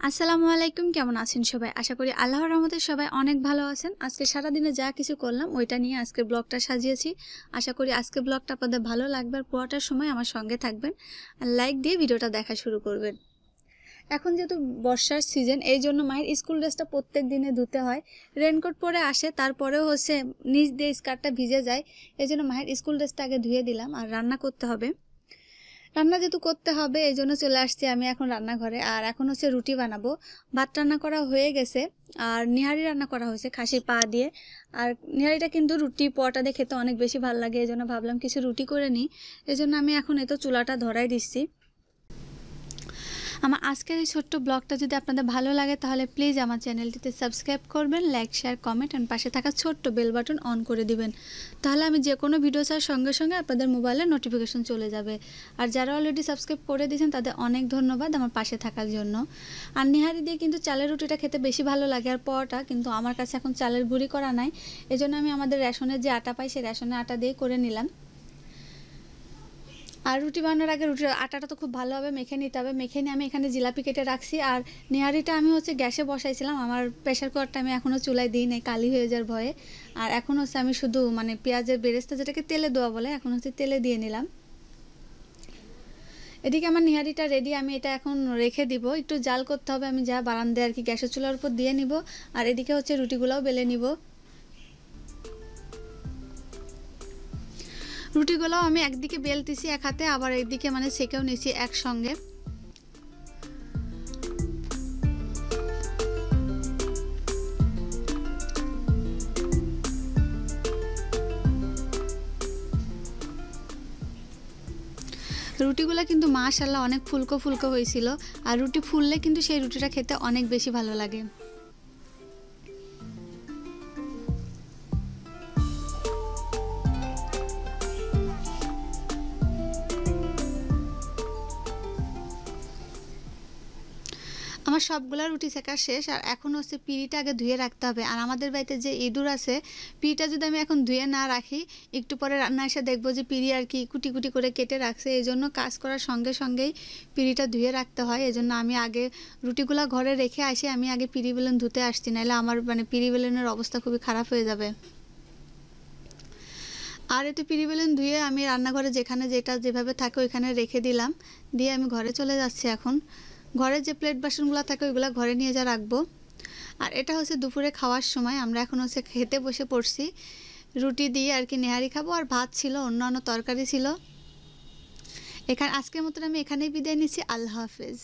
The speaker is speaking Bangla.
আসসালামু আলাইকুম, কেমন আছেন সবাই? আশা করি আল্লাহর রহমতে সবাই অনেক ভালো আছেন। আজকে সারাদিনে যা কিছু করলাম ওইটা নিয়ে আজকের ব্লগটা সাজিয়েছি। আশা করি আজকের ব্লগটা আপনাদের ভালো লাগবে আর পুরোটার সময় আমার সঙ্গে থাকবেন আর লাইক দিয়ে ভিডিওটা দেখা শুরু করবেন। এখন যেহেতু বর্ষার সিজন, এই জন্য মায়ের স্কুল ড্রেসটা প্রত্যেক দিনে ধুতে হয়। রেনকোট পরে আসে, তারপরেও নিচ দিয়ে স্কার্টটা ভিজে যায়। এই জন্য মায়ের স্কুল ড্রেসটা আগে ধুয়ে দিলাম। আর রান্না করতে হবে, রান্না যেহেতু করতে হবে এই জন্য চলে আসছি আমি এখন রান্নাঘরে। আর এখন রুটি বানাবো। ভাত রান্না করা হয়ে গেছে আর নিহারি রান্না করা হয়েছে খাসির পা দিয়ে। আর নিহারিটা কিন্তু রুটি পোয়াটা দিয়ে খেতে অনেক বেশি ভালো লাগে, এই জন্য ভাবলাম কিছু রুটি করে নিই। এই জন্য আমি এখন চুলাটা ধরাই দিচ্ছি। আমার আজকের এই ছোট্ট ব্লগটা যদি আপনাদের ভালো লাগে তাহলে প্লিজ আমার চ্যানেলটিতে সাবস্ক্রাইব করবেন, লাইক শেয়ার কমেন্ট আর পাশে থাকা ছোট্ট বেল বাটন অন করে দিবেন। তাহলে আমি যে কোনো ভিডিও ছাড়ার সঙ্গে সঙ্গে আপনাদের মোবাইলে নোটিফিকেশন চলে যাবে। আর যারা অলরেডি সাবস্ক্রাইব করে দিয়েছেন তাদের অনেক ধন্যবাদ আমার পাশে থাকার জন্য। আর নিহারি দিয়ে কিন্তু চালের রুটিটা খেতে বেশি ভালো লাগে। আর পরোটা কিন্তু আমার কাছে এখন চালের গুঁড়ি করা নাই, এজন্য আমি আমাদের রেশনের যে আটা পাই সেই রেশনের আটা দিয়ে করে নিলাম। আর রুটি বানানোর আগে রুটির আটাটা তো খুব ভালোভাবে মেখে নিতে হবে। মেখে নিয়ে আমি এখানে জিলাপি কেটে রাখছি। আর নেহারিটা আমি গ্যাসে বসাইছিলাম, আমার প্রেশার কুকারটা আমি এখনও চুলায় দিই নাই কালি হয়ে যাওয়ার ভয়ে। আর এখন আমি শুধু পেঁয়াজের বেরেস্তা, যেটাকে তেলে দেওয়া বলে, এখন তেলে দিয়ে নিলাম। এদিকে আমার নিহারিটা রেডি, আমি এটা এখন রেখে দিব। একটু জাল করতে হবে, আমি যা বারান্দায় আর কি গ্যাসের চুলার উপর দিয়ে নিব। আর এদিকে রুটিগুলোও বেলে নিব। রুটিগুলোও আমি একদিকে বেলতেছি এক হাতে, আবার এইদিকে সেকেও নিছি একসঙ্গে। রুটিগুলো কিন্তু মাশাআল্লাহ অনেক ফুলকো ফুলকো হয়েছিল। আর রুটি ফুললে কিন্তু সেই রুটিটা খেতে অনেক বেশি ভালো লাগে। আমার সবগুলা রুটি সেকা শেষ। আর এখন পিঁড়িটা আগে ধুয়ে রাখতে হবে। আর আমাদের বাড়িতে যে ইঁদুর আছে, পিঁড়িটা যদি আমি এখন ধুয়ে না রাখি, একটু পরে রান্না এসে দেখবো যে পিঁড়ি আর কি কুটি কুটি করে কেটে রাখছে। এই জন্য কাজ করার সঙ্গে সঙ্গেই পিঁড়িটা ধুয়ে রাখতে হয়। এই জন্য আমি আগে রুটিগুলো ঘরে রেখে আসি, আমি আগে পিঁড়ি বেলুন ধুতে আসছি, নাহলে আমার পিঁড়ি বেলুনের অবস্থা খুবই খারাপ হয়ে যাবে। আর পিঁড়ি বেলুন ধুয়ে আমি রান্নাঘরে যেখানে যেটা যেভাবে থাকে ওইখানে রেখে দিলাম। দিয়ে আমি ঘরে চলে যাচ্ছি। এখন ঘরে যে প্লেট বাসনগুলো থাকে ওইগুলো ঘরে নিয়ে যা রাখবো। আর এটা দুপুরে খাওয়ার সময় আমরা এখন খেতে বসে পড়ছি। রুটি দিয়ে আর কি নেহারি খাবো, আর ভাত ছিল, অন্যান্য তরকারি ছিল। আজকের মতন আমি এখানেই বিদায় নিচ্ছি। আল্লাহ হাফেজ।